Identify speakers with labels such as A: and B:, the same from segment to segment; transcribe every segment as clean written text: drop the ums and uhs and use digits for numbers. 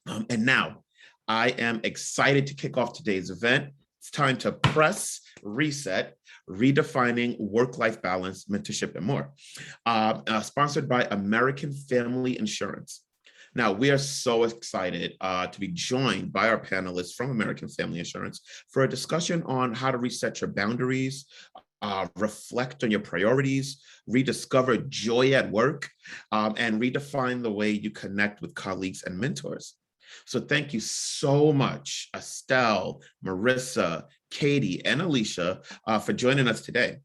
A: And now I am excited to kick off today's event. It's time to press reset, redefining work-life balance, mentorship, and more. Sponsored by American Family Insurance. Now, we are so excited to be joined by our panelists from American Family Insurance for a discussion on how to reset your boundaries, reflect on your priorities, rediscover joy at work, and redefine the way you connect with colleagues and mentors. So thank you so much, Estelle, Marissa, Katie, and Alicia for joining us today.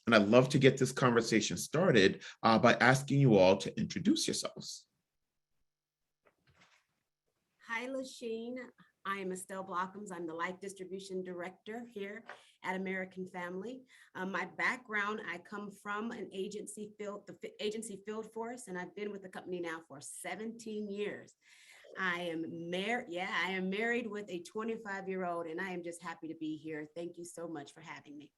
A: And I'd love to get this conversation started by asking you all to introduce yourselves.
B: Hi, Lasheen. I am Estelle Blockums. I'm the Life Distribution Director here at American Family. My background, I come from an agency field, the agency field force, and I've been with the company now for 17 years. I am married with a 25-year-old, and I am just happy to be here. Thank you so much for having me.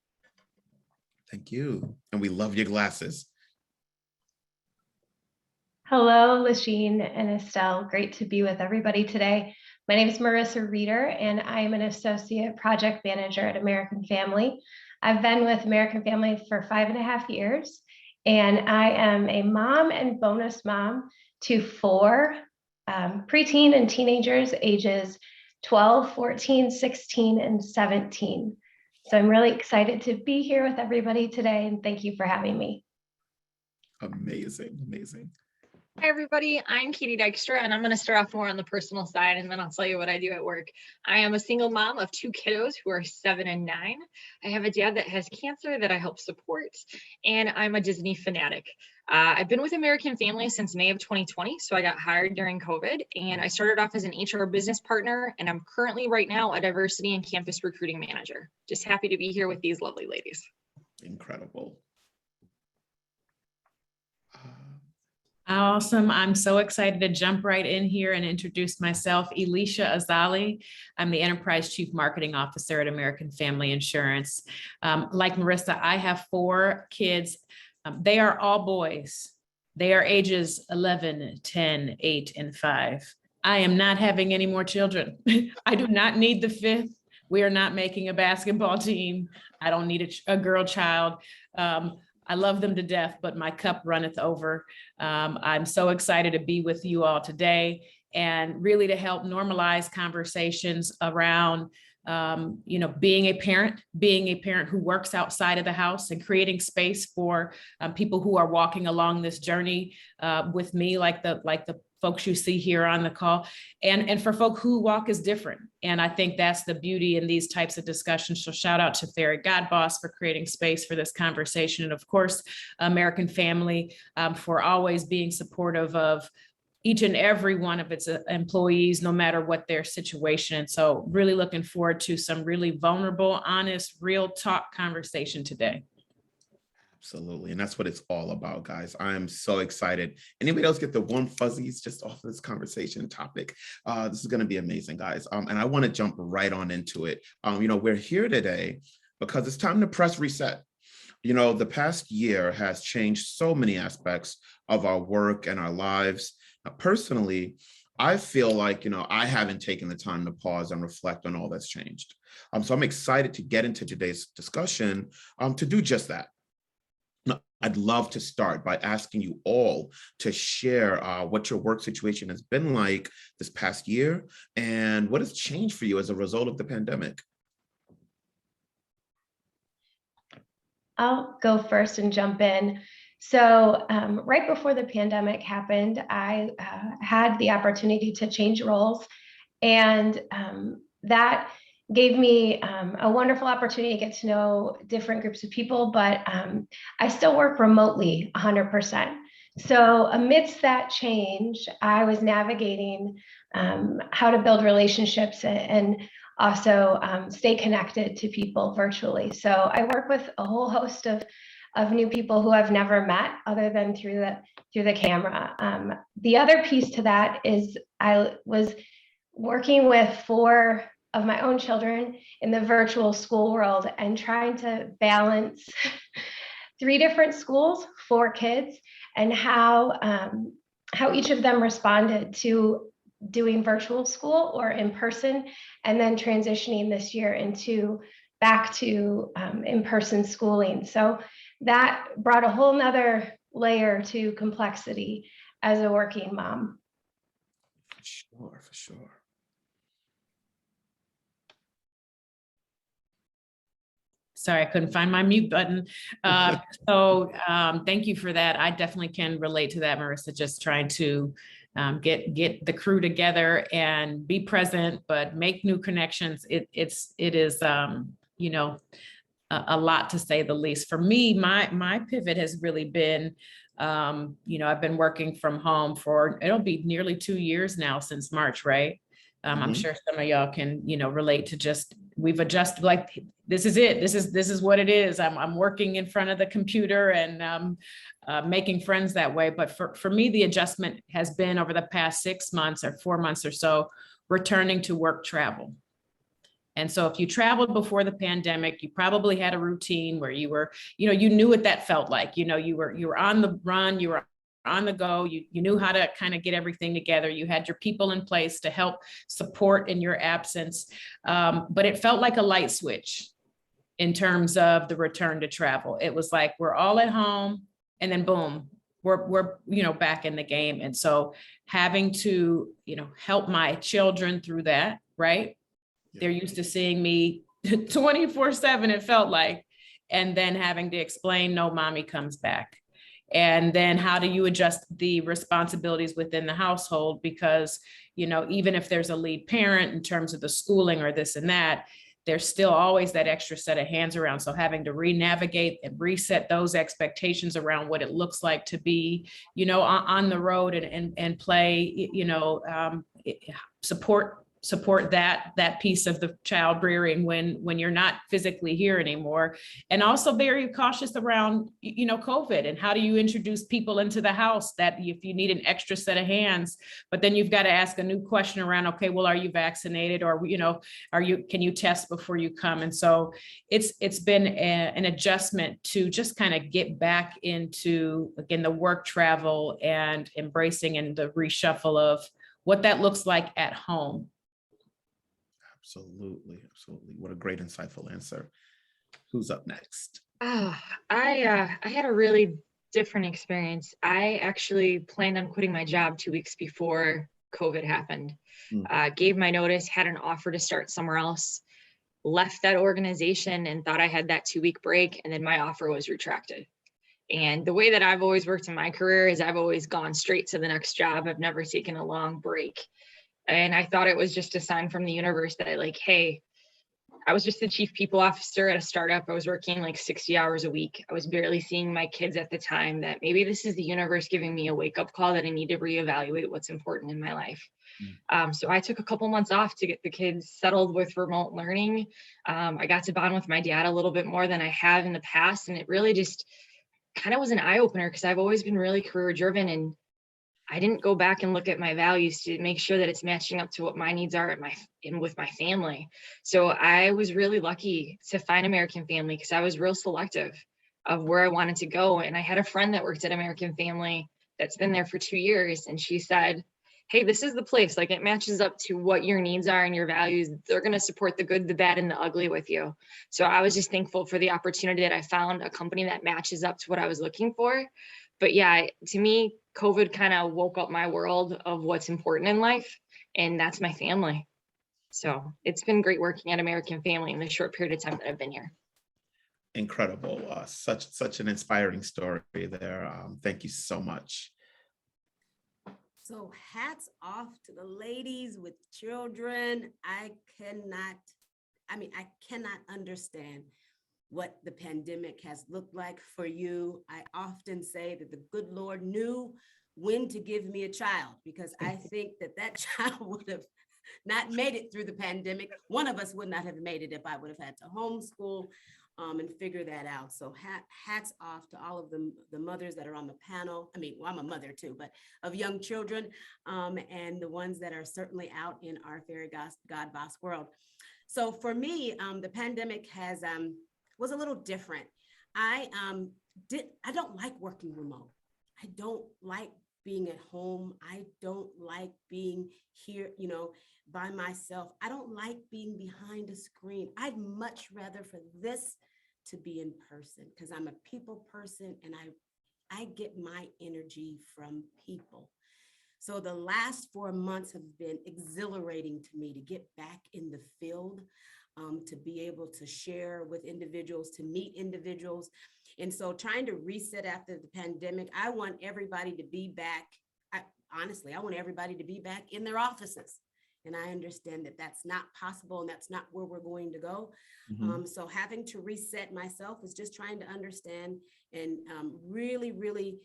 A: Thank you. And we love your glasses.
C: Hello, Lasheen and Estelle. Great to be with everybody today. My name is Marissa Reeder, and I am an associate project manager at American Family. I've been with American Family for 5.5 years, and I am a mom and bonus mom to 4 preteen and teenagers ages 12, 14, 16, and 17. So I'm really excited to be here with everybody today, and thank you for having me.
A: Amazing, amazing.
D: Hi, everybody. I'm Katie Dykstra, and I'm going to start off more on the personal side, and then I'll tell you what I do at work. I am a single mom of 2 kiddos who are 7 and 9. I have a dad that has cancer that I help support, and I'm a Disney fanatic. I've been with American Family since May of 2020, so I got hired during COVID, and I started off as an HR business partner, and I'm currently right now a diversity and campus recruiting manager. Just happy to be here with these lovely ladies.
A: Incredible.
E: Awesome. I'm so excited to jump right in here and introduce myself, Alicia Azali. I'm the Enterprise Chief Marketing Officer at American Family Insurance. Like Marissa, I have 4 kids. They are all boys. They are ages 11, 10, 8, and 5. I am not having any more children. I do not need the 5th. We are not making a basketball team. I don't need a girl child. I love them to death, but my cup runneth over. I'm so excited to be with you all today and really to help normalize conversations around being a parent who works outside of the house and creating space for people who are walking along this journey with me, like the folks you see here on the call, and for folk who walk is different. And I think that's the beauty in these types of discussions. So shout out to Fairygodboss for creating space for this conversation. And of course, American Family for always being supportive of each and every one of its employees, no matter what their situation. And so really looking forward to some really vulnerable, honest, real talk conversation today.
A: Absolutely. And that's what it's all about, guys. I am so excited. Anybody else get the warm fuzzies just off of this conversation topic? This is going to be amazing, guys. And I want to jump right on into it. We're here today because it's time to press reset. The past year has changed so many aspects of our work and our lives. Now, personally, I feel like, I haven't taken the time to pause and reflect on all that's changed. So I'm excited to get into today's discussion to do just that. I'd love to start by asking you all to share what your work situation has been like this past year and what has changed for you as a result of the pandemic.
C: I'll go first and jump in. So right before the pandemic happened, I had the opportunity to change roles, and that gave me a wonderful opportunity to get to know different groups of people, but I still work remotely 100%. So amidst that change, I was navigating how to build relationships and also stay connected to people virtually. So I work with a whole host of new people who I've never met other than through the camera. The other piece to that is I was working with 4 of my own children in the virtual school world and trying to balance 3 different schools, 4 kids, and how each of them responded to doing virtual school or in person, and then transitioning this year into back to in-person schooling. So that brought a whole nother layer to complexity as a working mom.
A: For sure, for sure.
E: Sorry, I couldn't find my mute button. Thank you for that. I definitely can relate to that, Marissa, just trying to get the crew together and be present, but make new connections. It is, you know, a lot, to say the least. For me, my pivot has really been, you know, I've been working from home for, it'll be nearly 2 years now, since March, right? I'm sure some of y'all can, you know, relate to just, we've adjusted, like, this is it. This is what it is. I'm working in front of the computer and making friends that way. But for me, the adjustment has been over the past 6 months or 4 months or so, returning to work travel. And so if you traveled before the pandemic, you probably had a routine where you were, you know, you knew what that felt like. You know, you were on the run, you were on the go, you knew how to kind of get everything together. You had your people in place to help support in your absence. But it felt like a light switch in terms of the return to travel. It was like, we're all at home, and then boom, we're you know, back in the game. And so having to, you know, help my children through that, right? They're used to seeing me 24/7, it felt like, and then having to explain, no, mommy comes back. And then how do you adjust the responsibilities within the household? Because, you know, even if there's a lead parent in terms of the schooling or this and that, there's still always that extra set of hands around. So having to re-navigate and reset those expectations around what it looks like to be, you know, on the road and play, you know, support that piece of the child rearing when you're not physically here anymore. And also very cautious around, you know, COVID, and how do you introduce people into the house that if you need an extra set of hands, but then you've got to ask a new question around, okay, well, are you vaccinated? Or, you know, can you test before you come? And so it's been an adjustment to just kind of get back into, again, the work travel and embracing and the reshuffle of what that looks like at home.
A: Absolutely. Absolutely. What a great, insightful answer. Who's up next?
D: I had a really different experience. I actually planned on quitting my job 2 weeks before COVID happened. Gave my notice, had an offer to start somewhere else, left that organization and thought I had that 2-week break, and then my offer was retracted. And the way that I've always worked in my career is I've always gone straight to the next job. I've never taken a long break. And I thought it was just a sign from the universe that, like, hey, I was just the chief people officer at a startup. I was working like 60 hours a week. I was barely seeing my kids at the time, that maybe this is the universe giving me a wake-up call that I need to reevaluate what's important in my life. So I took a couple months off to get the kids settled with remote learning. I got to bond with my dad a little bit more than I have in the past. And it really just kind of was an eye-opener, because I've always been really career driven, and I didn't go back and look at my values to make sure that it's matching up to what my needs are with my family. So I was really lucky to find American Family, because I was real selective of where I wanted to go. And I had a friend that worked at American Family that's been there for 2 years. And she said, hey, this is the place. Like, it matches up to what your needs are and your values. They're going to support the good, the bad, and the ugly with you. So I was just thankful for the opportunity that I found a company that matches up to what I was looking for. But yeah, to me, COVID kind of woke up my world of what's important in life, and that's my family. So it's been great working at American Family in the short period of time that I've been here.
A: Incredible. Such an inspiring story there. Thank you so much.
B: So hats off to the ladies with children. I cannot understand what the pandemic has looked like for you. I often say that the good Lord knew when to give me a child, because I think that child would have not made it through the pandemic. One of us would not have made it if I would have had to homeschool and figure that out. So hats off to all of the mothers that are on the panel. I mean, well, I'm a mother too, but of young children, and the ones that are certainly out in our Fairygodboss world. So for me, the pandemic was a little different. I don't like working remote. I don't like being at home. I don't like being here, by myself. I don't like being behind a screen. I'd much rather for this to be in person, because I'm a people person and I get my energy from people. So the last 4 months have been exhilarating to me to get back in the field, to be able to share with individuals, to meet individuals. And so trying to reset after the pandemic, I want everybody to be back. Honestly, I want everybody to be back in their offices. And I understand that that's not possible and that's not where we're going to go. So having to reset myself is just trying to understand and really, really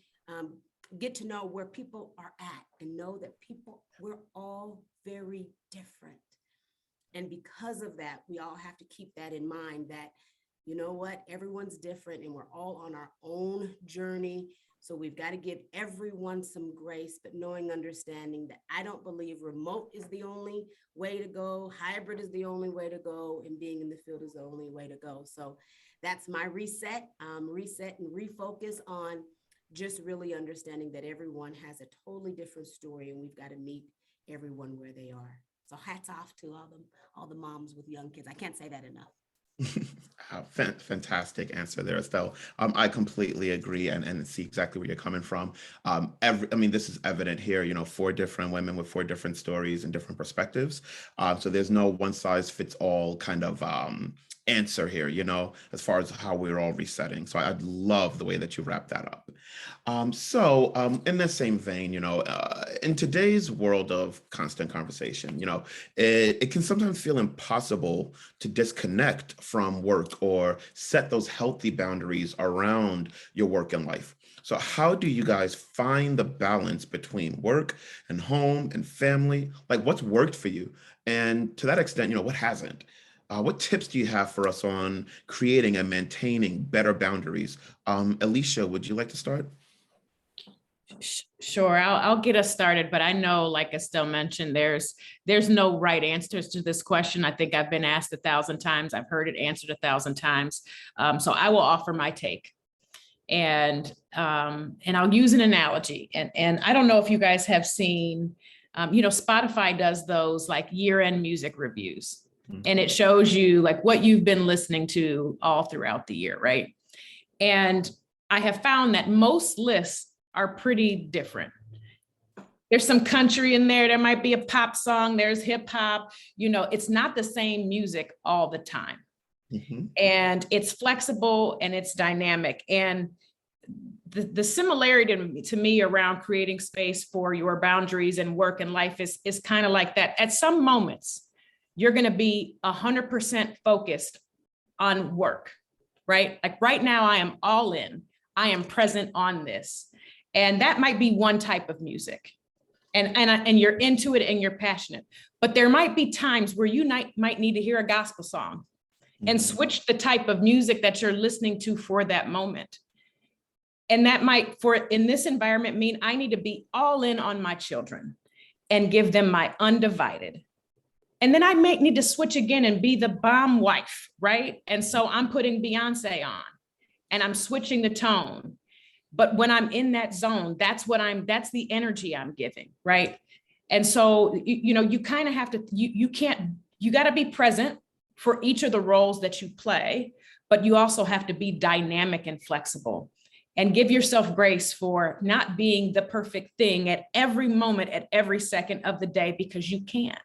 B: get to know where people are at and know that we're all very different. And because of that, we all have to keep that in mind that, you know what, everyone's different and we're all on our own journey. So we've got to give everyone some grace, but knowing, understanding that I don't believe remote is the only way to go. Hybrid is the only way to go, and being in the field is the only way to go. So that's my reset and refocus on just really understanding that everyone has a totally different story and we've got to meet everyone where they are. So hats off to all the moms with young kids. I can't say that enough.
A: Fantastic answer there, Estelle. I completely agree and see exactly where you're coming from. This is evident here, 4 different women with 4 different stories and different perspectives. So there's no one size fits all kind of answer here, as far as how we're all resetting. So I love the way that you wrap that up. In the same vein, in today's world of constant conversation, it can sometimes feel impossible to disconnect from work or set those healthy boundaries around your work and life. So how do you guys find the balance between work and home and family? Like, what's worked for you? And to that extent, what hasn't? What tips do you have for us on creating and maintaining better boundaries? Alicia, would you like to start?
E: Sure, I'll get us started, but I know, like Estelle mentioned, there's no right answers to this question. I think I've been asked 1,000 times. I've heard it answered 1,000 times. So I will offer my take, and I'll use an analogy. And I don't know if you guys have seen, Spotify does those like year-end music reviews, and it shows you like what you've been listening to all throughout the year, right? And I have found that most lists are pretty different. There's some country in there. There might be a pop song. There's hip hop. It's not the same music all the time. And it's flexible and it's dynamic. And the similarity to me around creating space for your boundaries and work and life is kind of like that. At some moments, you're going to be 100% focused on work, right? Like right now, I am all in. I am present on this. And that might be one type of music. And you're into it and you're passionate. But there might be times where you might need to hear a gospel song and switch the type of music that you're listening to for that moment. And that might, in this environment, mean I need to be all in on my children and give them my undivided. And then I might need to switch again and be the bomb wife, right? And so I'm putting Beyonce on and I'm switching the tone. But when I'm in that zone, that's the energy I'm giving, right? And so, you kind of have to, you got to be present for each of the roles that you play, but you also have to be dynamic and flexible and give yourself grace for not being the perfect thing at every moment, at every second of the day, because you can't.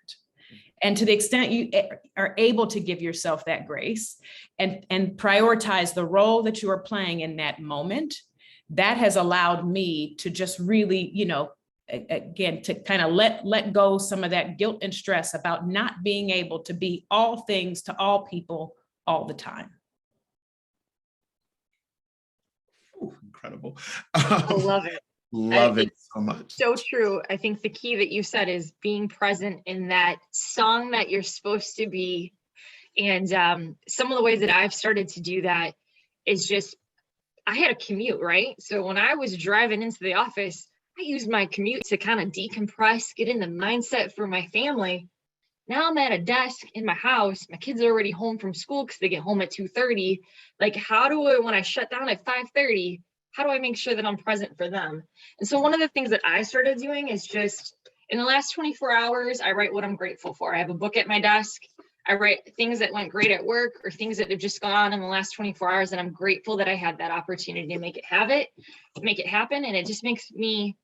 E: And to the extent you are able to give yourself that grace and prioritize the role that you are playing in that moment, that has allowed me to just really, again, to kind of let go some of that guilt and stress about not being able to be all things to all people all the time.
A: Ooh, incredible.
D: I love it.
A: Love it so much.
D: So true. I think the key that you said is being present in that song that you're supposed to be. And some of the ways that I've started to do that is just, I had a commute, right? So when I was driving into the office, I used my commute to kind of decompress, get in the mindset for my family. Now I'm at a desk in my house. My kids are already home from school because they get home at 2:30. Like, how do I, when I shut down at 5:30, how do I make sure that I'm present for them? And so one of the things that I started doing is just in the last 24 hours, I write what I'm grateful for. I have a book at my desk. I write things that went great at work or things that have just gone on in the last 24 hours. And I'm grateful that I had that opportunity to make it happen. And it just makes me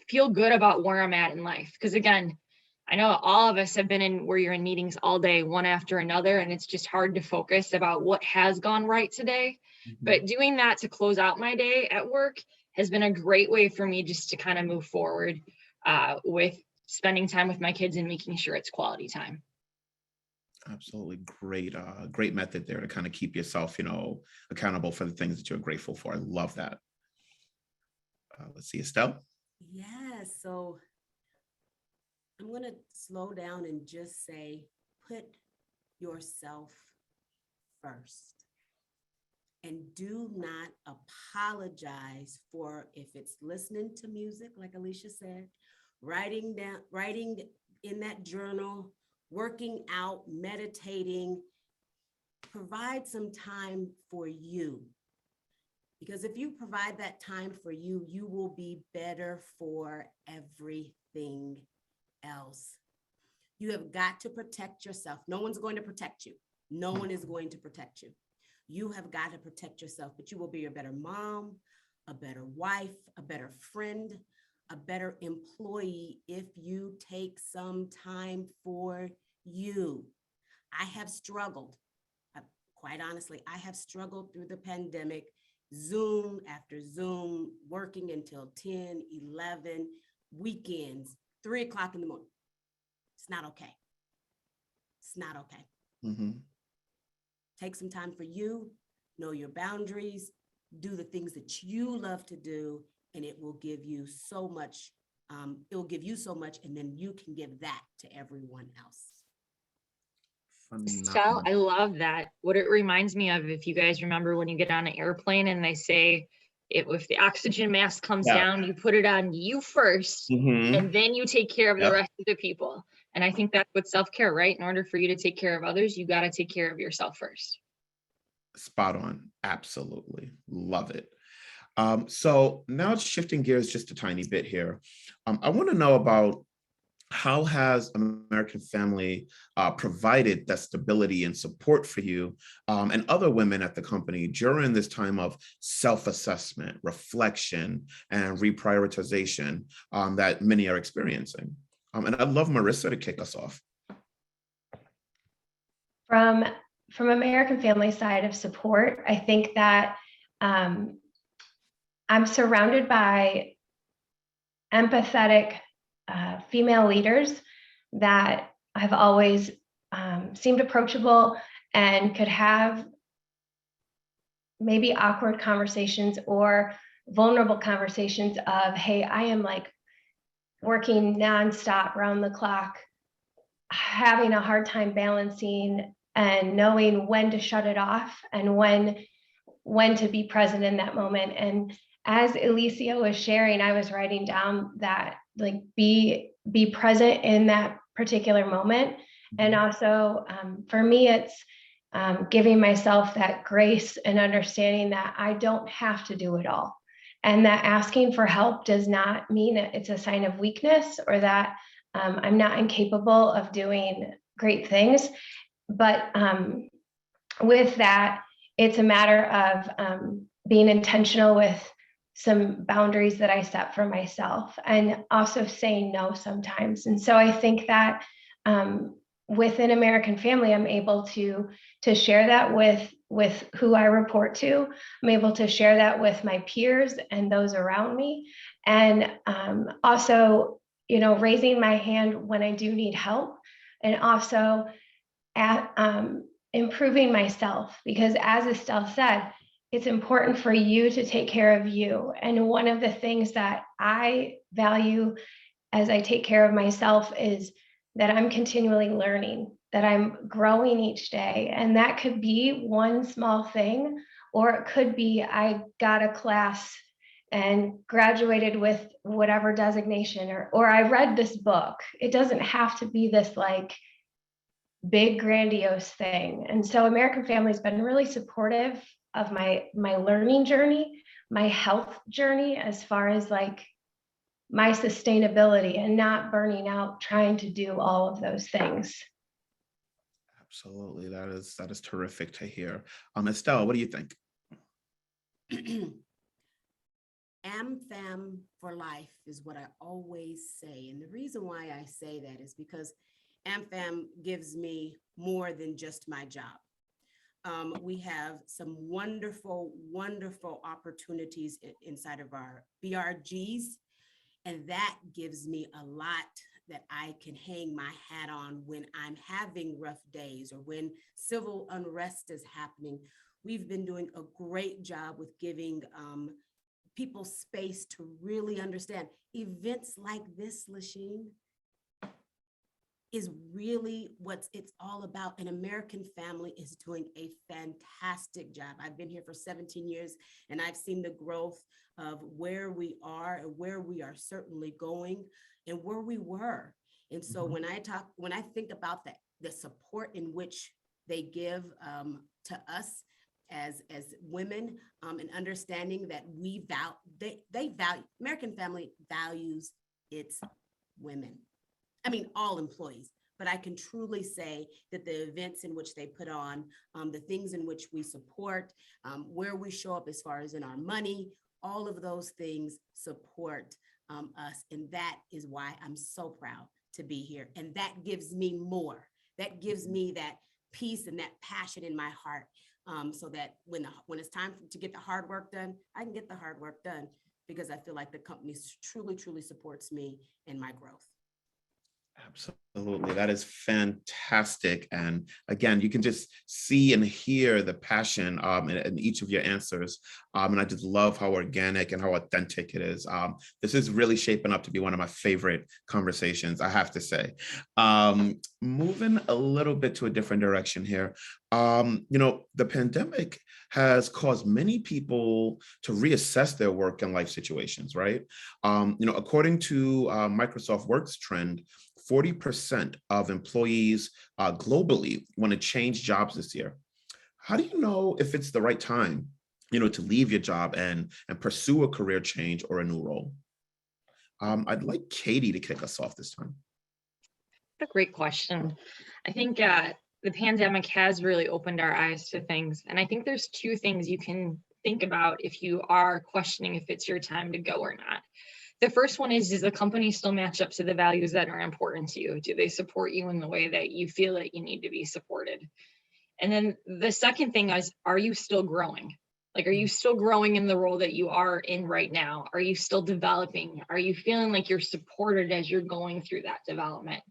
D: feel good about where I'm at in life. Because again, I know all of us have been in where you're in meetings all day, one after another, and it's just hard to focus about what has gone right today. But doing that to close out my day at work has been a great way for me just to kind of move forward with spending time with my kids and making sure it's quality time.
A: Absolutely great method there to kind of keep yourself, accountable for the things that you're grateful for. I love that. Let's see, Estelle.
B: Yes, so I'm going to slow down and just say, put yourself first. And do not apologize for if it's listening to music, like Alicia said, writing in that journal, working out, meditating. Provide some time for you. Because if you provide that time for you, you will be better for everything else. You have got to protect yourself. No one's going to protect you. No one is going to protect you. You have got to protect yourself, but you will be a better mom, a better wife, a better friend, a better employee if you take some time for you. I have struggled, quite honestly, I have struggled through the pandemic, Zoom after Zoom, working until 10, 11, weekends, 3 o'clock in the morning. It's not okay. It's not okay.
A: Mm-hmm.
B: Take some time for you, know your boundaries, do the things that you love to do, and it will give you so much. And then you can give that to everyone else.
D: Estelle, I love that. What it reminds me of, if you guys remember when you get on an airplane and they say, if the oxygen mask comes down, you put it on you first, and then you take care of the rest of the people. And I think that's what self-care, right? In order for you to take care of others, you got to take care of yourself first.
A: Spot on. Absolutely. Love it. So now shifting gears just a tiny bit here. I want to know about how has American Family provided that stability and support for you and other women at the company during this time of self-assessment, reflection, and reprioritization that many are experiencing? And I'd love Marissa to kick us off.
C: From American Family side of support, I think that I'm surrounded by empathetic female leaders that have always seemed approachable and could have maybe awkward conversations or vulnerable conversations of, hey, I am like working nonstop around the clock, having a hard time balancing and knowing when to shut it off and when to be present in that moment. And as Alicia was sharing, I was writing down that, like, be present in that particular moment. And also for me, it's giving myself that grace and understanding that I don't have to do it all. And that asking for help does not mean it's a sign of weakness or that I'm not incapable of doing great things. But with that, it's a matter of being intentional with some boundaries that I set for myself and also saying no sometimes. And so I think that within American Family, I'm able to share that with who I report to. I'm able to share that with my peers and those around me. And also, raising my hand when I do need help, and also improving myself, because as Estelle said, it's important for you to take care of you. And one of the things that I value as I take care of myself is that I'm continually learning, that I'm growing each day. And that could be one small thing, or it could be I got a class and graduated with whatever designation, or I read this book. It doesn't have to be this like big grandiose thing. And so American Family has been really supportive of my learning journey, my health journey as far as like my sustainability and not burning out trying to do all of those things.
A: Absolutely. That is terrific to hear. Estelle, what do you think?
B: AmFam for life is what I always say. And the reason why I say that is because AmFam gives me more than just my job. We have some wonderful, wonderful opportunities inside of our BRGs. And that gives me a lot that I can hang my hat on when I'm having rough days or when civil unrest is happening. We've been doing a great job with giving people space to really understand events like this, Lasheen, is really what it's all about. An American Family is doing a fantastic job. I've been here for 17 years and I've seen the growth of where we are and where we are certainly going and where we were. And so when I think about the support in which they give to us as women, and understanding that they value, American Family values its women. I mean, all employees, but I can truly say that the events in which they put on, the things in which we support, where we show up as far as in our money, all of those things support us. And that is why I'm so proud to be here. And that gives me more. That gives me that peace and that passion in my heart, so that when it's time to get the hard work done, I can get the hard work done because I feel like the company truly, truly supports me and my growth.
A: Absolutely. That is fantastic. And again, you can just see and hear the passion in each of your answers. And I just love how organic and how authentic it is. This is really shaping up to be one of my favorite conversations, I have to say. Moving a little bit to a different direction here. The pandemic has caused many people to reassess their work and life situations, right? According to Microsoft Works trend, 40% of employees globally want to change jobs this year. How do you know if it's the right time, to leave your job and pursue a career change or a new role? I'd like Katie to kick us off this time.
D: That's a great question. I think the pandemic has really opened our eyes to things. And I think there's two things you can think about if you are questioning if it's your time to go or not. The first one is, does the company still match up to the values that are important to you? Do they support you in the way that you feel that you need to be supported? And then the second thing is, are you still growing? Like, are you still growing in the role that you are in right now? Are you still developing? Are you feeling like you're supported as you're going through that development?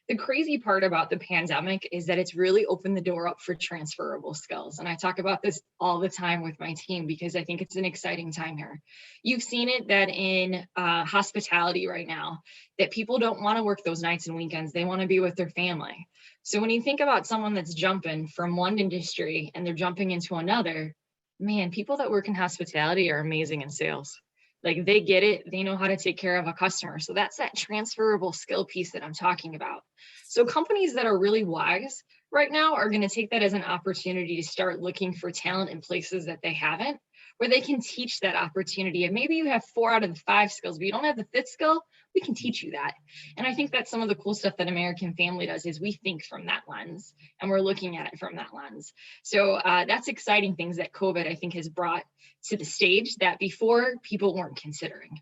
D: The crazy part about the pandemic is that it's really opened the door up for transferable skills. And I talk about this all the time with my team because I think it's an exciting time here. You've seen it that in hospitality right now, that people don't want to work those nights and weekends. They want to be with their family. So when you think about someone that's jumping from one industry and they're jumping into another, man, people that work in hospitality are amazing in sales. Like, they get it. They know how to take care of a customer. So that's that transferable skill piece that I'm talking about. So companies that are really wise right now are going to take that as an opportunity to start looking for talent in places that they haven't, where they can teach that opportunity. And maybe you have 4 out of the 5 skills, but you don't have the 5th skill. We can teach you that. And I think that's some of the cool stuff that American Family does, is we think from that lens and we're looking at it from that lens. So that's exciting things that COVID, I think, has brought to the stage that before people weren't considering.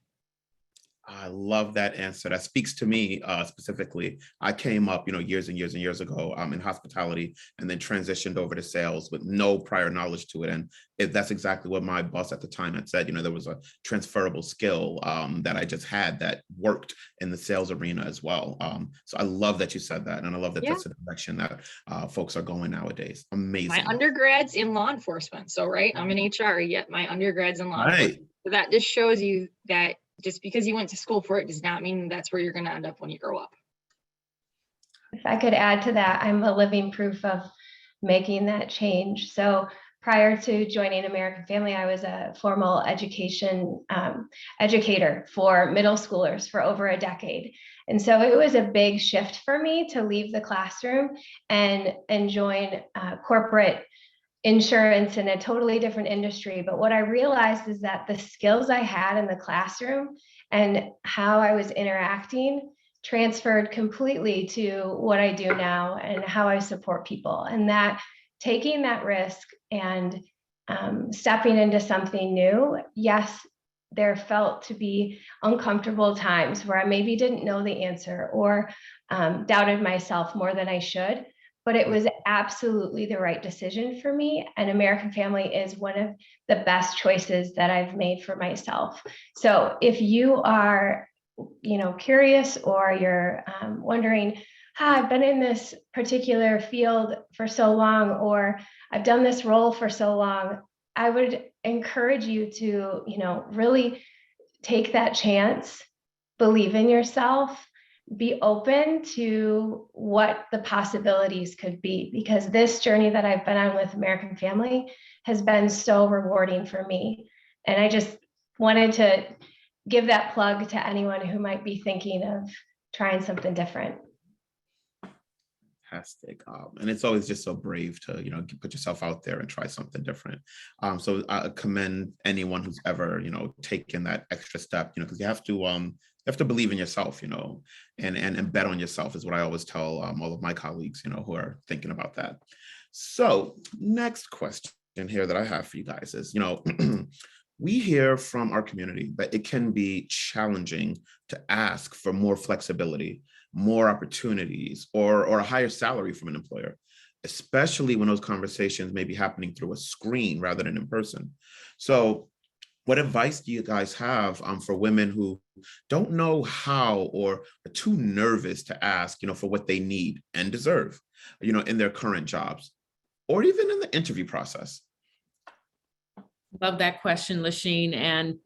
A: I love that answer. That speaks to me specifically. I came up, years and years and years ago in hospitality, and then transitioned over to sales with no prior knowledge to it. And that's exactly what my boss at the time had said. There was a transferable skill that I just had that worked in the sales arena as well. So I love that you said that. And I love that that's the direction that folks are going nowadays. Amazing.
D: My undergrad's in law enforcement. So, right, I'm in HR, yet my undergrad's in law enforcement. So that just shows you that just because you went to school for it does not mean that's where you're going to end up when you grow up.
C: If I could add to that, I'm a living proof of making that change. So prior to joining American Family, I was a formal education educator for middle schoolers for over a decade. And so it was a big shift for me to leave the classroom and join corporate insurance in a totally different industry. But what I realized is that the skills I had in the classroom and how I was interacting transferred completely to what I do now and how I support people. And that taking that risk and stepping into something new, yes, there felt to be uncomfortable times where I maybe didn't know the answer or doubted myself more than I should, but it was absolutely the right decision for me. And American Family is one of the best choices that I've made for myself. So if you are, curious, or you're wondering, I've been in this particular field for so long, or I've done this role for so long, I would encourage you to, really take that chance, believe in yourself, be open to what the possibilities could be, because this journey that I've been on with American Family has been so rewarding for me. And I just wanted to give that plug to anyone who might be thinking of trying something different.
A: Fantastic. And it's always just so brave to, put yourself out there and try something different. So I commend anyone who's ever, taken that extra step, because you have to believe in yourself, and bet on yourself is what I always tell all of my colleagues, who are thinking about that. So next question here that I have for you guys is, we hear from our community that it can be challenging to ask for more flexibility, more opportunities, or a higher salary from an employer, especially when those conversations may be happening through a screen rather than in person. So what advice do you guys have for women who don't know how or are too nervous to ask, for what they need and deserve, in their current jobs or even in the interview process?
E: Love that question, Lasheen. And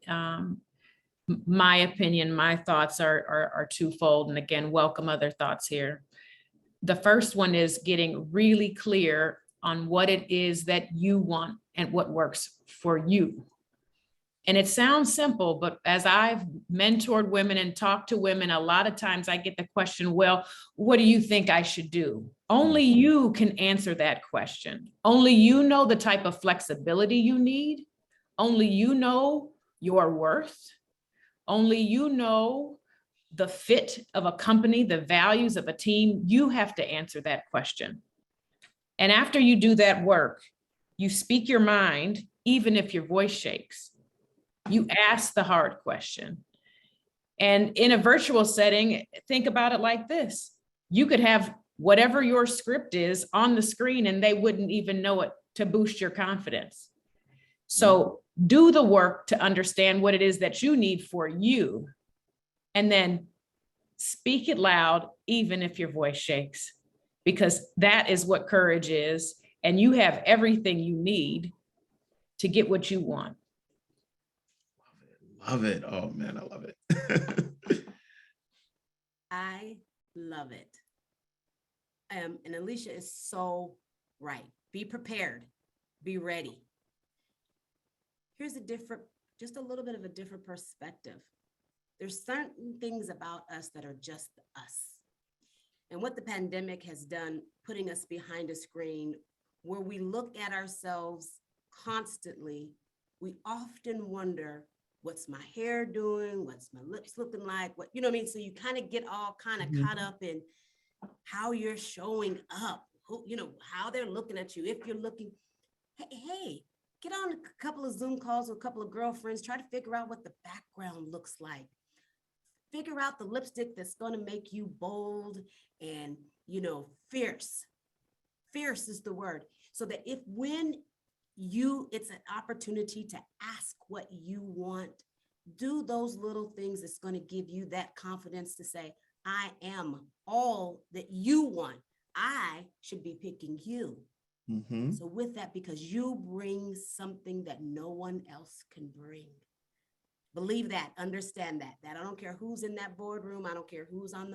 E: my opinion, my thoughts are twofold. And again, welcome other thoughts here. The first one is getting really clear on what it is that you want and what works for you. And it sounds simple, but as I've mentored women and talked to women, a lot of times I get the question, well, what do you think I should do? Only you can answer that question. Only you know the type of flexibility you need. Only you know your worth. Only you know the fit of a company, the values of a team. You have to answer that question. And after you do that work, you speak your mind, even if your voice shakes. You ask the hard question. And in a virtual setting, think about it like this. You could have whatever your script is on the screen and they wouldn't even know it to boost your confidence. So do the work to understand what it is that you need for you, and then speak it loud, even if your voice shakes, because that is what courage is. And you have everything you need to get what you want.
A: Love it. Oh man, I love it.
B: I love it. And Alicia is so right. Be prepared, be ready. Here's just a little bit of a different perspective. There's certain things about us that are just us. And what the pandemic has done, putting us behind a screen where we look at ourselves constantly, we often wonder, what's my hair doing? What's my lips looking like? What, So you kind of get all kind of caught up in how you're showing up, how they're looking at you. If you're looking, hey, get on a couple of Zoom calls with a couple of girlfriends, try to figure out what the background looks like. Figure out the lipstick that's going to make you bold and, fierce. Fierce is the word. So that it's an opportunity to ask what you want, do those little things that's going to give you that confidence to say, I am all that you want. I should be picking you. Mm-hmm. So with that, because you bring something that no one else can bring. Believe that, understand that I don't care who's in that boardroom. I don't care who's on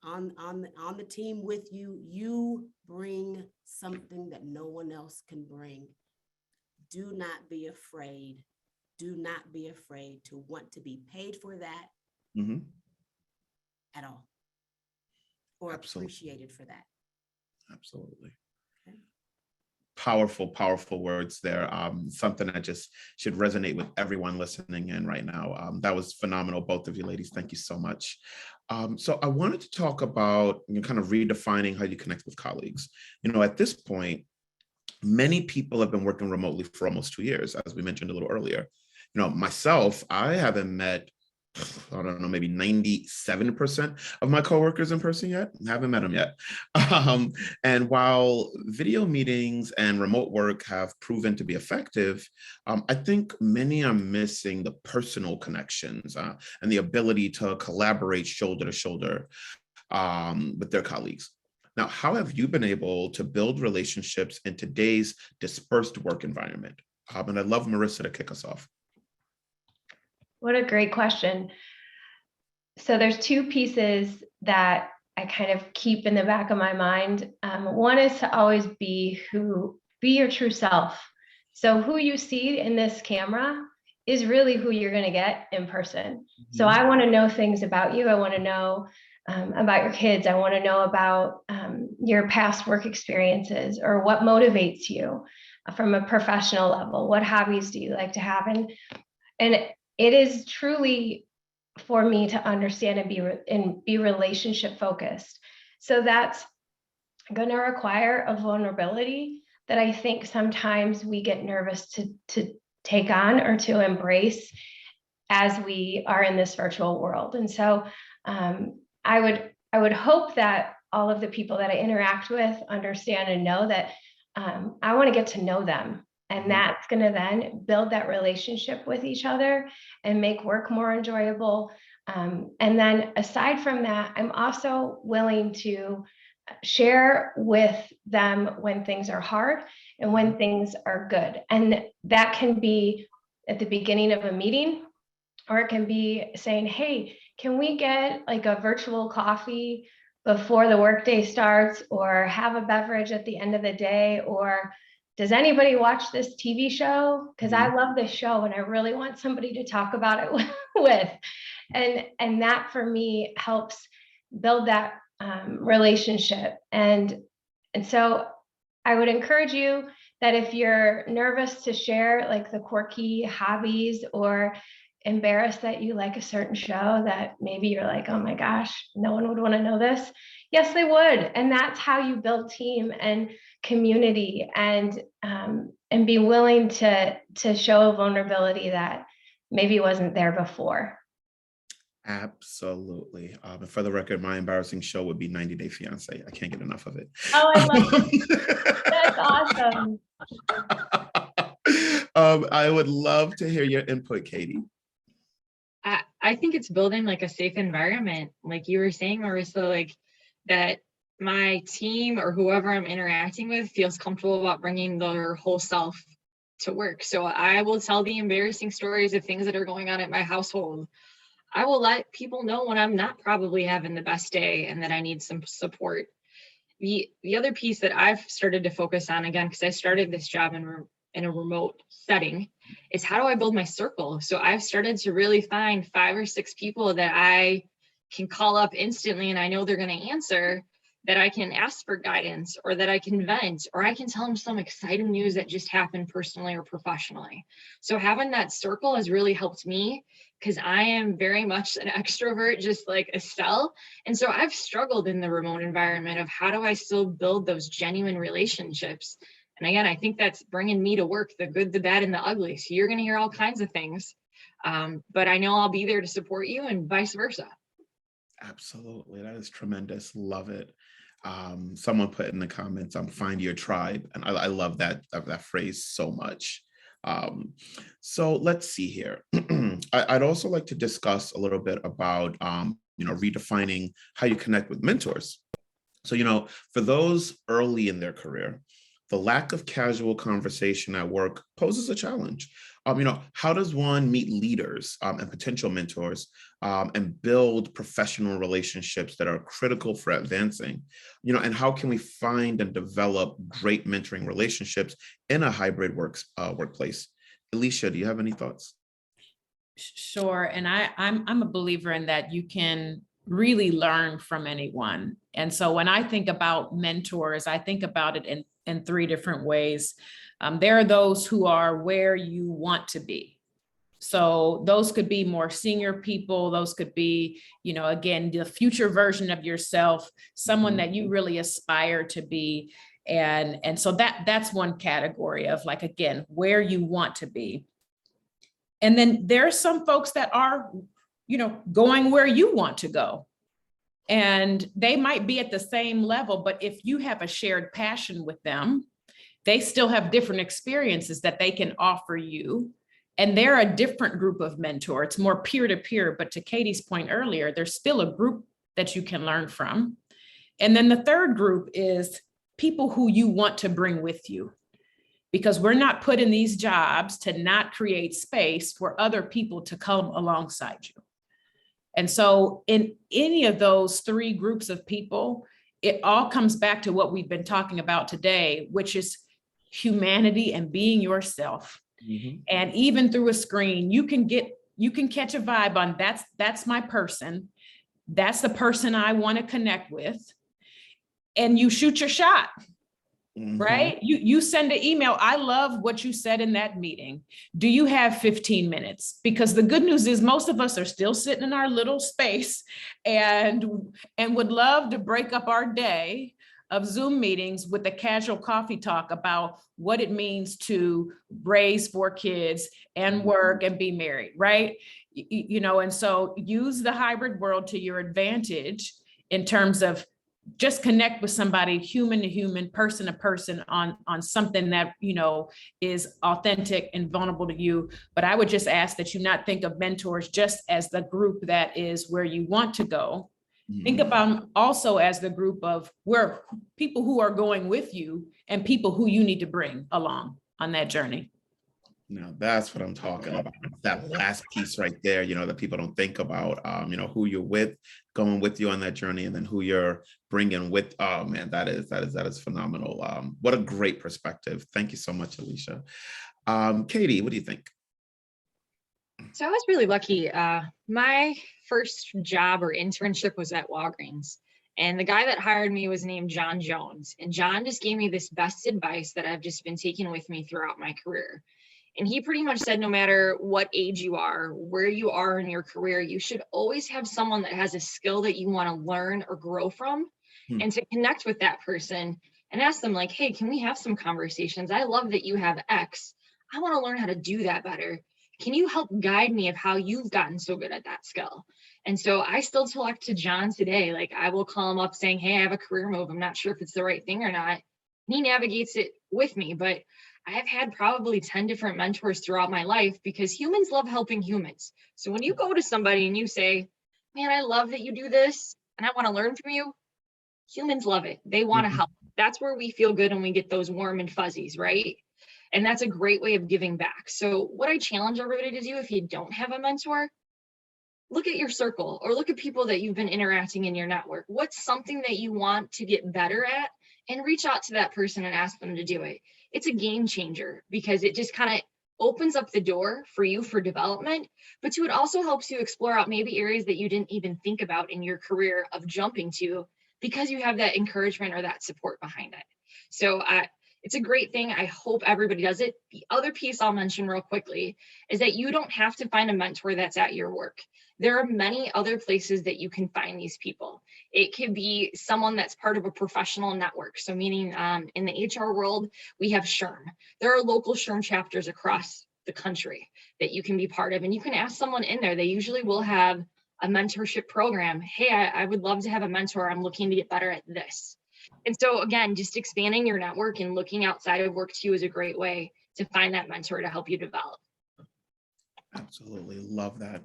B: the team with you. You bring something that no one else can bring. Do not be afraid. Do not be afraid to want to be paid for that at all, or
A: Absolutely.
B: appreciated for that.
A: Absolutely.
B: Okay.
A: Powerful, powerful words there. Something that just should resonate with everyone listening in right now. That was phenomenal, both of you ladies. Thank you so much. So I wanted to talk about, kind of redefining how you connect with colleagues. At this point, many people have been working remotely for almost 2 years, as we mentioned a little earlier. Myself, I haven't met, I don't know, maybe 97% of my coworkers in person yet. I haven't met them yet. And while video meetings and remote work have proven to be effective, I think many are missing the personal connections and the ability to collaborate shoulder to shoulder with their colleagues. Now, how have you been able to build relationships in today's dispersed work environment? And I'd love Marissa to kick us off.
C: What a great question. So there's two pieces that I kind of keep in the back of my mind. One is to always be your true self. So who you see in this camera is really who you're going to get in person. So I want to know things about you. I want to know about your kids. I want to know about your past work experiences, or what motivates you from a professional level. What hobbies do you like to have? And it is truly for me to understand and be relationship focused. So that's going to require a vulnerability that I think sometimes we get nervous to take on or to embrace as we are in this virtual world. And so I would hope that all of the people that I interact with understand and know that I want to get to know them. And that's going to then build that relationship with each other and make work more enjoyable. And then aside from that, I'm also willing to share with them when things are hard and when things are good. And that can be at the beginning of a meeting, or it can be saying, hey, can we get like a virtual coffee before the workday starts, or have a beverage at the end of the day, or does anybody watch this TV show? Because I love this show and I really want somebody to talk about it with. And that for me helps build that relationship. And so I would encourage you that if you're nervous to share like the quirky hobbies, or embarrassed that you like a certain show that maybe you're like, oh my gosh, no one would want to know this. Yes, they would. And that's how you build team and community, and be willing to show a vulnerability that maybe wasn't there before.
A: Absolutely. And for the record, my embarrassing show would be 90 Day Fiance. I can't get enough of it.
C: Oh, I love it. That's awesome.
A: I would love to hear your input, Katie.
D: I think it's building like a safe environment. Like you were saying, Marissa, like that my team or whoever I'm interacting with feels comfortable about bringing their whole self to work. So I will tell the embarrassing stories of things that are going on at my household. I will let people know when I'm not probably having the best day and that I need some support. The other piece that I've started to focus on, again, because I started this job in a remote setting, is how do I build my circle? So I've started to really find 5 or 6 people that I can call up instantly and I know they're going to answer, that I can ask for guidance, or that I can vent, or I can tell them some exciting news that just happened personally or professionally. So having that circle has really helped me, because I am very much an extrovert, just like Estelle. And so I've struggled in the remote environment of how do I still build those genuine relationships? And again, I think that's bringing me to work, the good, the bad, and the ugly. So you're going to hear all kinds of things, but I know I'll be there to support you, and vice versa.
A: Absolutely. That is tremendous. Love it. Someone put in the comments, find your tribe. And I love that phrase so much. So let's see here. I'd also like to discuss a little bit about, redefining how you connect with mentors. So, for those early in their career, the lack of casual conversation at work poses a challenge. How does one meet leaders and potential mentors and build professional relationships that are critical for advancing? And how can we find and develop great mentoring relationships in a hybrid workplace? Alicia, do you have any thoughts?
E: Sure. And I'm a believer in that you can really learn from anyone. And so when I think about mentors, I think about it in three different ways. There are those who are where you want to be. So those could be more senior people. Those could be, again, the future version of yourself, someone that you really aspire to be. And so that's one category of, like, again, where you want to be. And then there are some folks that are, going where you want to go. And they might be at the same level, but if you have a shared passion with them, they still have different experiences that they can offer you. And they're a different group of mentor. It's more peer-to-peer, but to Katie's point earlier, there's still a group that you can learn from. And then the third group is people who you want to bring with you, because we're not put in these jobs to not create space for other people to come alongside you. And so in any of those three groups of people, it all comes back to what we've been talking about today, which is humanity and being yourself. Mm-hmm. And even through a screen, you can catch a vibe on that's my person. That's the person I want to connect with. And you shoot your shot. Mm-hmm. Right? You send an email. I love what you said in that meeting. Do you have 15 minutes? Because the good news is most of us are still sitting in our little space and would love to break up our day of Zoom meetings with a casual coffee talk about what it means to raise 4 kids and work and be married, right? And so use the hybrid world to your advantage in terms of just connect with somebody, human to human, person to person, on something that, is authentic and vulnerable to you. But I would just ask that you not think of mentors just as the group that is where you want to go. Mm-hmm. Think about them also as the group of where people who are going with you and people who you need to bring along on that journey.
A: Now that's what I'm talking about. That last piece right there, that people don't think about, who you're with, going with you on that journey, and then who you're bringing with. Oh man, that is phenomenal. What a great perspective. Thank you so much, Alicia. Katie, what do you think?
D: So I was really lucky. My first job or internship was at Walgreens. And the guy that hired me was named John Jones. And John just gave me this best advice that I've just been taking with me throughout my career. And he pretty much said, no matter what age you are, where you are in your career, you should always have someone that has a skill that you want to learn or grow from, and to connect with that person and ask them, like, hey, can we have some conversations? I love that you have X. I want to learn how to do that better. Can you help guide me of how you've gotten so good at that skill? And so I still talk to John today. Like, I will call him up saying, hey, I have a career move. I'm not sure if it's the right thing or not. He navigates it with me, but I have had probably 10 different mentors throughout my life, because humans love helping humans. So when you go to somebody and you say, man, I love that you do this and I want to learn from you, humans love it. They want to help. That's where we feel good and we get those warm and fuzzies, right? And that's a great way of giving back. So what I challenge everybody to do, if you don't have a mentor, look at your circle or look at people that you've been interacting in your network. What's something that you want to get better at, and reach out to that person and ask them to do it. It's a game changer, because it just kind of opens up the door for you for development, but it also helps you explore out maybe areas that you didn't even think about in your career of jumping to, because you have that encouragement or that support behind it. So it's a great thing. I hope everybody does it. The other piece I'll mention real quickly is that you don't have to find a mentor that's at your work. There are many other places that you can find these people. It could be someone that's part of a professional network. So meaning in the HR world, we have SHRM. There are local SHRM chapters across the country that you can be part of. And you can ask someone in there. They usually will have a mentorship program. Hey, I would love to have a mentor. I'm looking to get better at this. And so again, just expanding your network and looking outside of work too is a great way to find that mentor to help you develop.
A: Absolutely. Love that.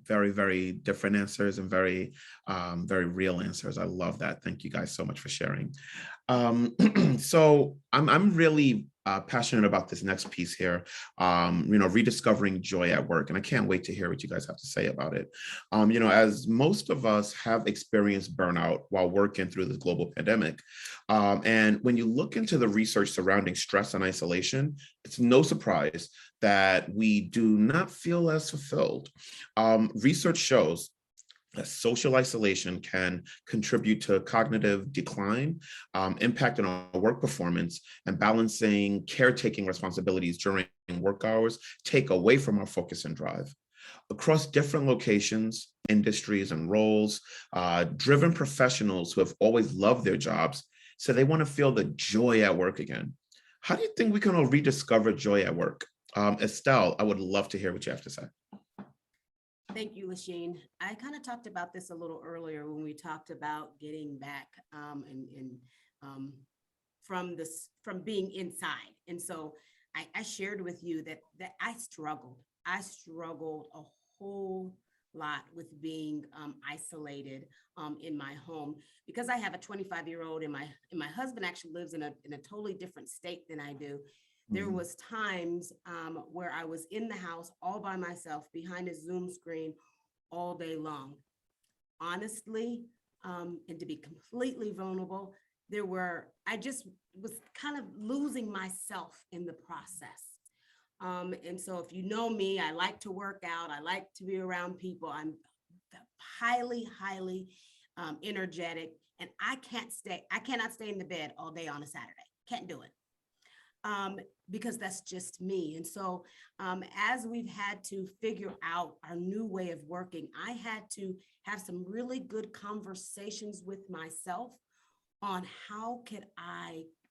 A: Very, very different answers and very, very real answers. I love that. Thank you guys so much for sharing. So I'm really passionate about this next piece here, rediscovering joy at work. And I can't wait to hear what you guys have to say about it. As most of us have experienced burnout while working through this global pandemic. And when you look into the research surrounding stress and isolation, it's no surprise that we do not feel as fulfilled. Research shows Social isolation can contribute to cognitive decline, impacting our work performance, and balancing caretaking responsibilities during work hours take away from our focus and drive. Across different locations, industries, and roles, driven professionals who have always loved their jobs, so they want to feel the joy at work again. How do you think we can all rediscover joy at work? Estelle, I would love to hear what you have to say.
B: Thank you, Lasheen. I kind of talked about this a little earlier when we talked about getting back from being inside. And so I shared with you that I struggled. I struggled a whole lot with being isolated in my home because I have a 25-year-old and my husband actually lives in a totally different state than I do. There was times where I was in the house all by myself behind a Zoom screen all day long. Honestly, and to be completely vulnerable, I just was kind of losing myself in the process. And so if you know me, I like to work out. I like to be around people. I'm highly energetic, and I cannot stay in the bed all day on a Saturday. Can't do it. Because that's just me. And so as we've had to figure out our new way of working, I had to have some really good conversations with myself on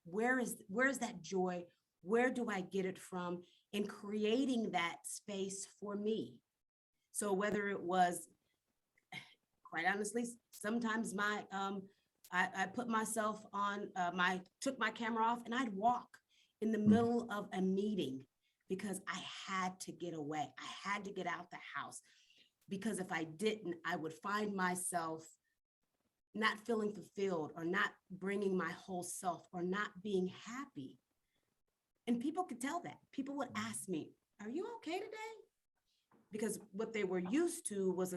B: where is that joy? Where do I get it from? In creating that space for me. So whether it was, quite honestly, sometimes I put myself on took my camera off and I'd walk in the middle of a meeting because I had to get away. I had to get out the house because if I didn't, I would find myself not feeling fulfilled or not bringing my whole self or not being happy. And people could tell that. People would ask me, "Are you okay today?" Because what they were used to was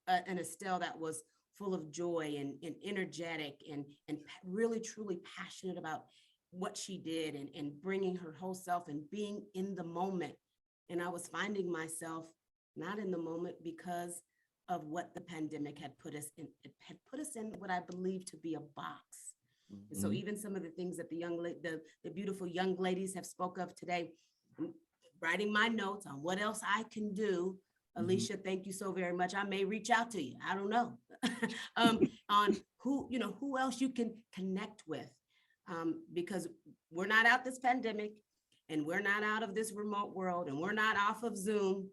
B: an Estelle that was full of joy and energetic and really, truly passionate about what she did and bringing her whole self and being in the moment. And I was finding myself not in the moment because of what the pandemic had put us in. It had put us in what I believe to be a box. And so even some of the things that the beautiful young ladies have spoke of today, I'm writing my notes on what else I can do. Alicia, thank you so very much. I may reach out to you. I don't know. On who else you can connect with. Because we're not out this pandemic and we're not out of this remote world and we're not off of Zoom,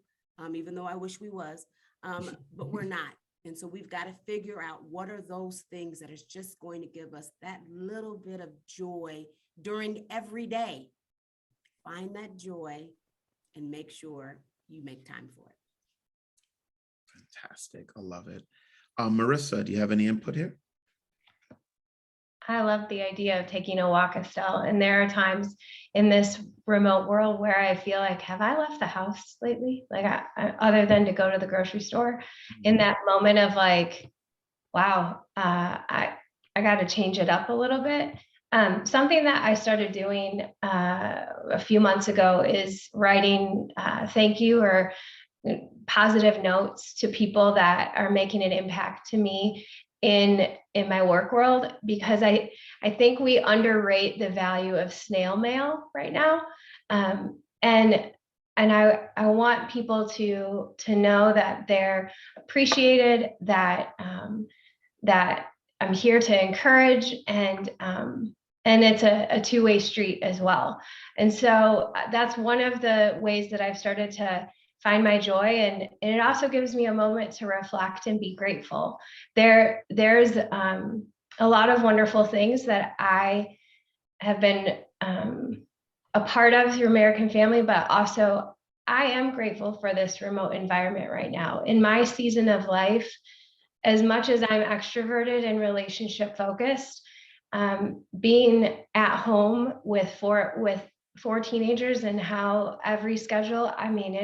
B: even though I wish we was, but we're not. And so we've got to figure out what are those things that is just going to give us that little bit of joy during every day. Find that joy and make sure you make time for it.
A: Fantastic. I love it. Marissa, do you have any input here?
C: I love the idea of taking a walk, Estelle. And there are times in this remote world where I feel like, have I left the house lately? Like other than to go to the grocery store, in that moment of like, wow, I got to change it up a little bit. Something that I started doing a few months ago is writing thank you or positive notes to people that are making an impact to me in my work world, because I think we underrate the value of snail mail right now. And I want people to know that they're appreciated, that that I'm here to encourage, and it's a two-way street as well. And so that's one of the ways that I've started to find my joy, and it also gives me a moment to reflect and be grateful. There's a lot of wonderful things that I have been a part of through American Family, but also I am grateful for this remote environment right now. In my season of life, as much as I'm extroverted and relationship focused, being at home with four teenagers and how every schedule, I mean,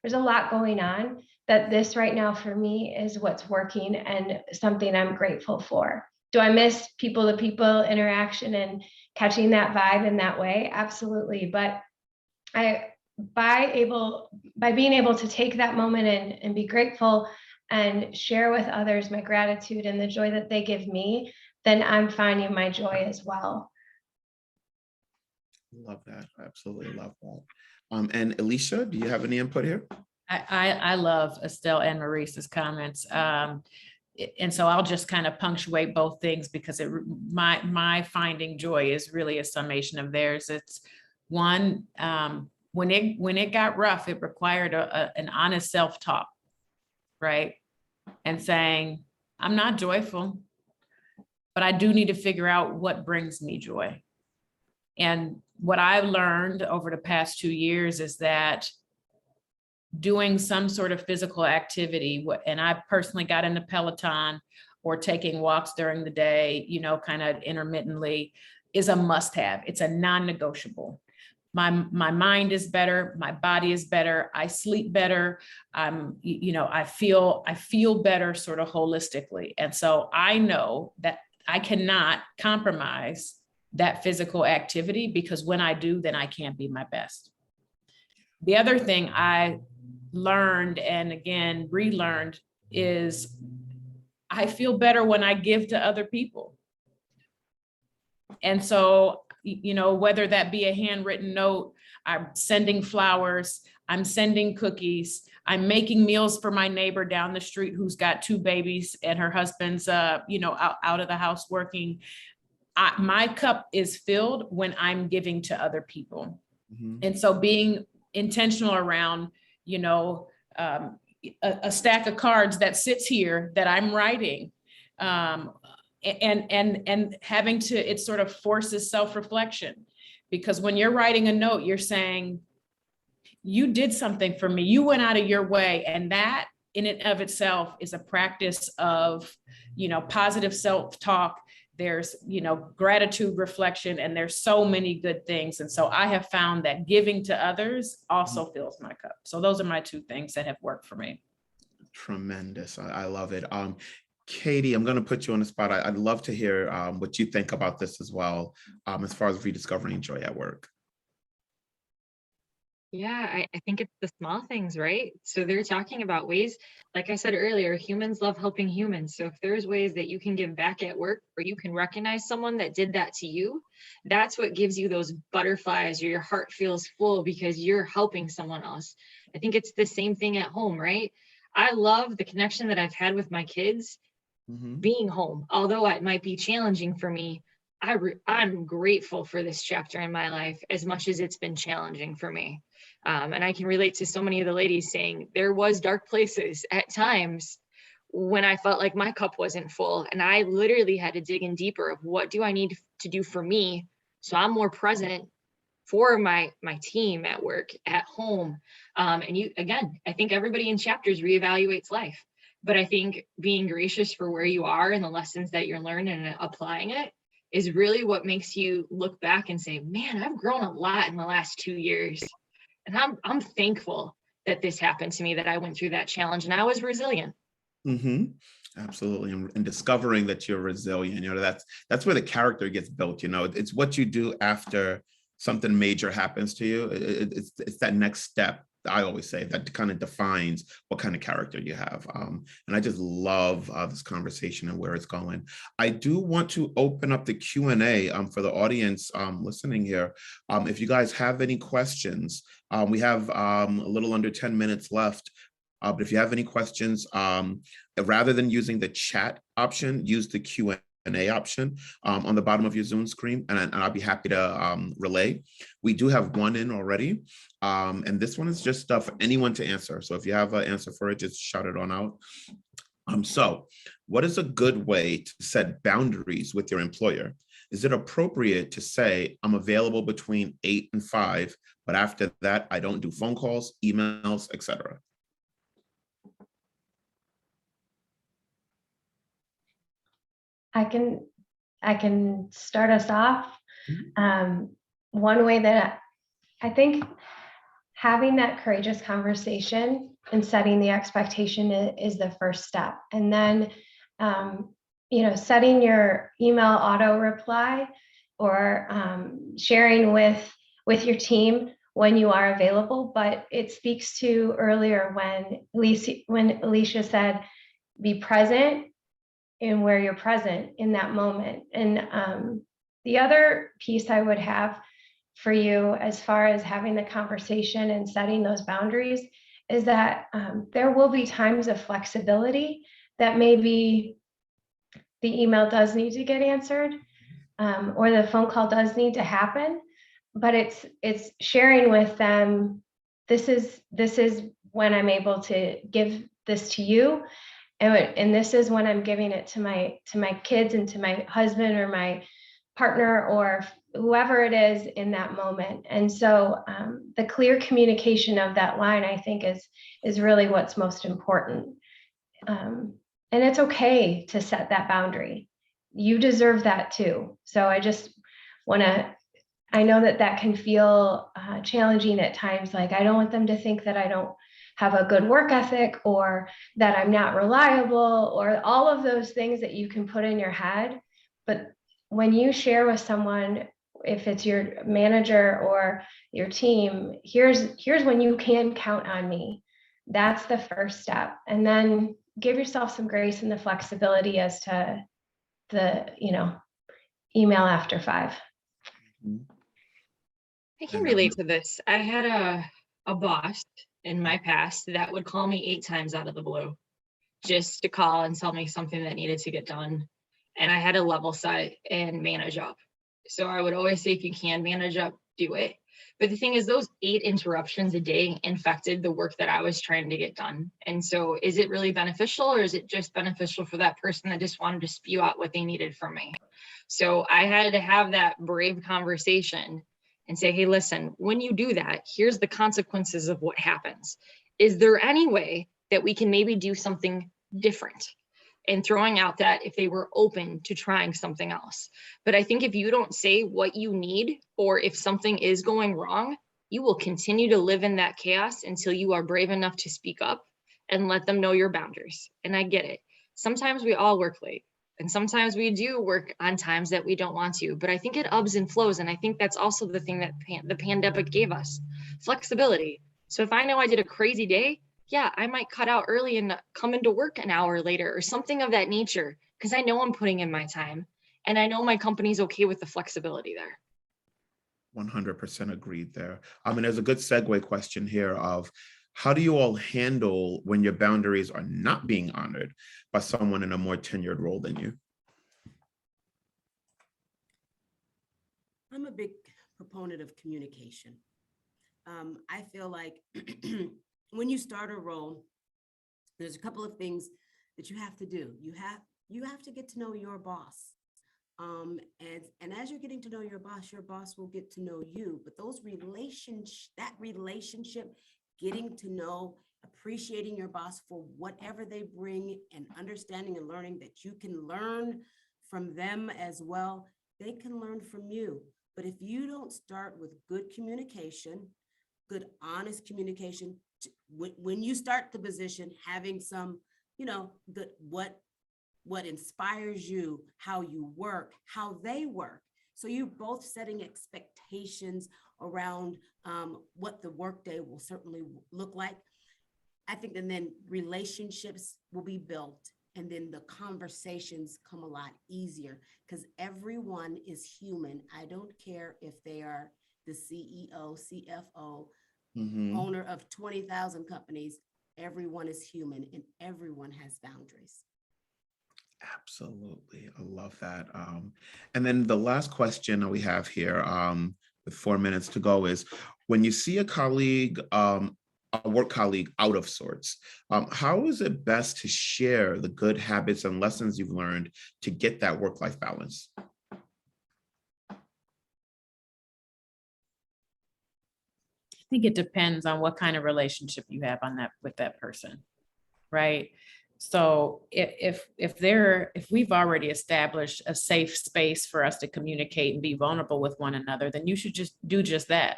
C: there's a lot going on, that this right now for me is what's working and something I'm grateful for. Do I miss people to people interaction and catching that vibe in that way? Absolutely. But by being able to take that moment and be grateful, and share with others my gratitude and the joy that they give me, then I'm finding my joy as well.
A: Love that. I absolutely love that. And Alicia, do you have any input here?
E: I love Estelle and Maurice's comments. And so I'll just kind of punctuate both things because my finding joy is really a summation of theirs. It's one, when it got rough, it required an honest self-talk, right? And saying, I'm not joyful, but I do need to figure out what brings me joy. And what I've learned over the past 2 years is that doing some sort of physical activity, and I personally got into Peloton or taking walks during the day, kind of intermittently, is a must-have. It's a non-negotiable. My mind is better, my body is better, I sleep better, I feel better sort of holistically. And so I know that I cannot compromise that physical activity, because when I do, then I can't be my best. The other thing I learned, and again, relearned, is I feel better when I give to other people. And so, whether that be a handwritten note, I'm sending flowers, I'm sending cookies, I'm making meals for my neighbor down the street who's got 2 babies and her husband's, out of the house working. My cup is filled when I'm giving to other people. Mm-hmm. And so being intentional around, a stack of cards that sits here that I'm writing, and having to, it sort of forces self-reflection, because when you're writing a note, you're saying, you did something for me, you went out of your way. And that in and of itself is a practice of, positive self-talk. There's, gratitude, reflection, and there's so many good things. And so I have found that giving to others also fills my cup. So those are my 2 things that have worked for me.
A: Tremendous. I love it. Katie, I'm going to put you on the spot. I'd love to hear what you think about this as well, as far as rediscovering joy at work.
D: Yeah, I think it's the small things, right? So they're talking about ways, like I said earlier, humans love helping humans. So if there's ways that you can give back at work, or you can recognize someone that did that to you, that's what gives you those butterflies, or your heart feels full because you're helping someone else. I think it's the same thing at home, right? I love the connection that I've had with my kids being home. Although it might be challenging for me, I'm grateful for this chapter in my life as much as it's been challenging for me. And I can relate to so many of the ladies saying there was dark places at times when I felt like my cup wasn't full. And I literally had to dig in deeper of what do I need to do for me so I'm more present for my team at work, at home. Again, I think everybody in chapters reevaluates life. But I think being gracious for where you are and the lessons that you're learning and applying it is really what makes you look back and say, man, I've grown a lot in the last 2 years. And I'm thankful that this happened to me, that I went through that challenge and I was resilient.
A: Mm-hmm. Absolutely. And discovering that you're resilient, that's where the character gets built. It's what you do after something major happens to you. It's that next step, I always say, that kind of defines what kind of character you have. And I just love this conversation and where it's going. I do want to open up the Q&A for the audience listening here. If you guys have any questions, we have a little under 10 minutes left. But if you have any questions, rather than using the chat option, use the Q&A option on the bottom of your Zoom screen, and I'll be happy to relay. We do have one in already, and this one is just for anyone to answer. So if you have an answer for it, just shout it on out. So what is a good way to set boundaries with your employer? Is it appropriate to say, I'm available between 8 and 5, but after that, I don't do phone calls, emails, etc.?
C: I can start us off. One way that I think having that courageous conversation and setting the expectation is the first step. And then, setting your email auto reply or sharing with your team when you are available. But it speaks to earlier when Alicia said, be present in where you're present in that moment. And the other piece I would have for you as far as having the conversation and setting those boundaries is that there will be times of flexibility that maybe the email does need to get answered, or the phone call does need to happen, but it's sharing with them, this is when I'm able to give this to you, and this is when I'm giving it to my kids and to my husband or my partner or whoever it is in that moment. And so the clear communication of that line, I think, is really what's most important. And it's okay to set that boundary. You deserve that too. So I just want to, I know that can feel challenging at times. Like, I don't want them to think that I don't have a good work ethic or that I'm not reliable or all of those things that you can put in your head. But when you share with someone, if it's your manager or your team, here's when you can count on me. That's the first step. And then give yourself some grace and the flexibility as to the, email after 5.
D: I can relate to this. I had a boss in my past that would call me 8 times out of the blue just to call and tell me something that needed to get done. And I had to level set and manage up. So I would always say, if you can manage up, do it. But the thing is, those 8 interruptions a day infected the work that I was trying to get done. And so is it really beneficial, or is it just beneficial for that person that just wanted to spew out what they needed from me? So I had to have that brave conversation and say, hey, listen, when you do that, here's the consequences of what happens. Is there any way that we can maybe do something different? And throwing out that if they were open to trying something else. But I think if you don't say what you need, or if something is going wrong, you will continue to live in that chaos until you are brave enough to speak up and let them know your boundaries. And I get it. Sometimes we all work late, and sometimes we do work on times that we don't want to, but I think it ebbs and flows. And I think that's also the thing that the pandemic gave us, flexibility. So if I know I did a crazy day, yeah, I might cut out early and come into work an hour later or something of that nature, because I know I'm putting in my time and I know my company's okay with the flexibility there.
A: 100% agreed there. I mean, there's a good segue question here of, how do you all handle when your boundaries are not being honored by someone in a more tenured role than you?
B: I'm a big proponent of communication. I feel like when you start a role, there's a couple of things that you have to do. You have to get to know your boss. And as you're getting to know your boss will get to know you. But that relationship, getting to know, appreciating your boss for whatever they bring, and understanding and learning that you can learn from them as well. They can learn from you. But if you don't start with good communication, good, honest communication, when you start the position, having some, good, what inspires you, how you work, how they work. So you're both setting expectations around what the workday will certainly look like. I think, and then relationships will be built, and then the conversations come a lot easier, because everyone is human. I don't care if they are the CEO, CFO, owner of 20,000 companies. Everyone is human and everyone has boundaries.
A: Absolutely. I love that. And then the last question we have here, with 4 minutes to go, is, when you see a colleague, a work colleague out of sorts, how is it best to share the good habits and lessons you've learned to get that work-life balance?
E: I think it depends on what kind of relationship you have with that person, right? So if we've already established a safe space for us to communicate and be vulnerable with one another, then you should just do just that.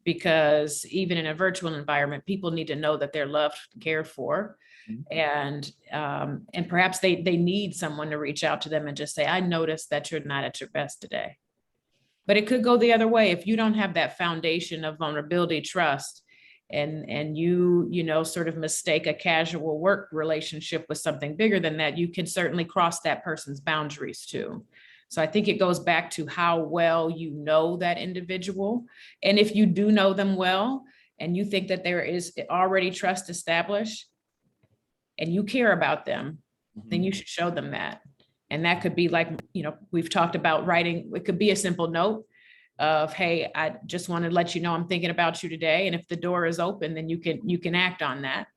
E: Because even in a virtual environment, people need to know that they're loved, cared for, and perhaps they need someone to reach out to them and just say, I noticed that you're not at your best today. But it could go the other way. If you don't have that foundation of vulnerability, trust, and you sort of mistake a casual work relationship with something bigger than that, you can certainly cross that person's boundaries too. So I think it goes back to how well you know that individual. And if you do know them well, and you think that there is already trust established and you care about them, then you should show them that. And that could be like, we've talked about writing. It could be a simple note of, hey, I just want to let you know I'm thinking about you today. And if the door is open, then you can act on that.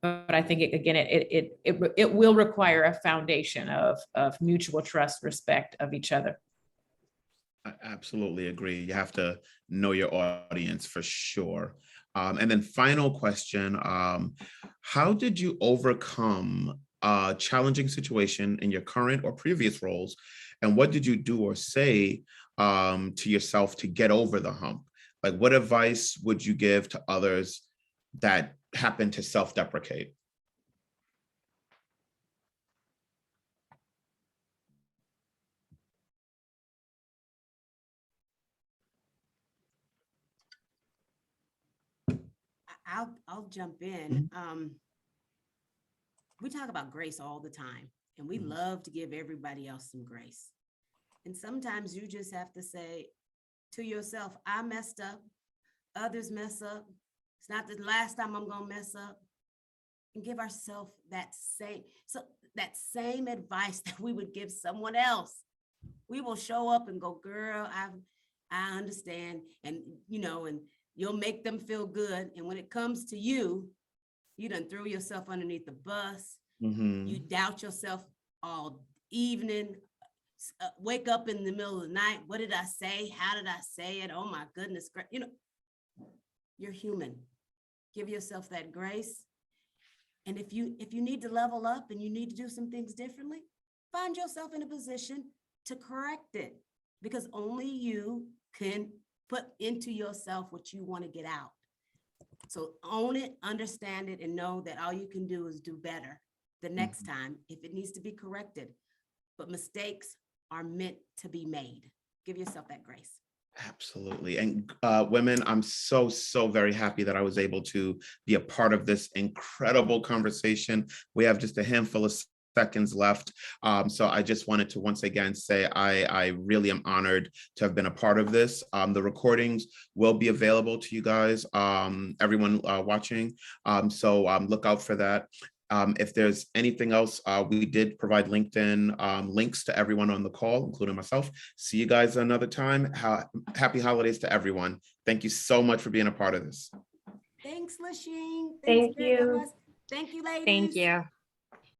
E: But I think it will require a foundation of mutual trust, respect of each other.
A: I absolutely agree. You have to know your audience for sure. And then final question, how did you overcome a challenging situation in your current or previous roles? And what did you do or say to yourself to get over the hump? Like, what advice would you give to others that happen to self-deprecate?
B: I'll jump in. We talk about grace all the time, and we love to give everybody else some grace. And sometimes you just have to say to yourself, I messed up, others mess up. It's not the last time I'm gonna mess up. And give ourselves that same advice that we would give someone else. We will show up and go, girl, I understand. And and you'll make them feel good. And when it comes to you, you done throw yourself underneath the bus. You doubt yourself all evening. Wake up in the middle of the night. What did I say? How did I say it? Oh my goodness. You're human. Give yourself that grace. And if you need to level up and you need to do some things differently, find yourself in a position to correct it, because only you can put into yourself what you want to get out. So own it, understand it, and know that all you can do is do better the next time if it needs to be corrected. But mistakes are meant to be made. Give yourself that grace.
A: Absolutely. And women, I'm so very happy that I was able to be a part of this incredible conversation. We have just a handful of seconds left. So I just wanted to once again say I really am honored to have been a part of this. The recordings will be available to you guys, everyone watching. So look out for that. If there's anything else, we did provide LinkedIn links to everyone on the call, including myself. See you guys another time. Happy holidays to everyone. Thank you so much for being a part of this.
B: Thanks, Lasheen.
C: Thank you.
B: Thank you, ladies.
D: Thank you.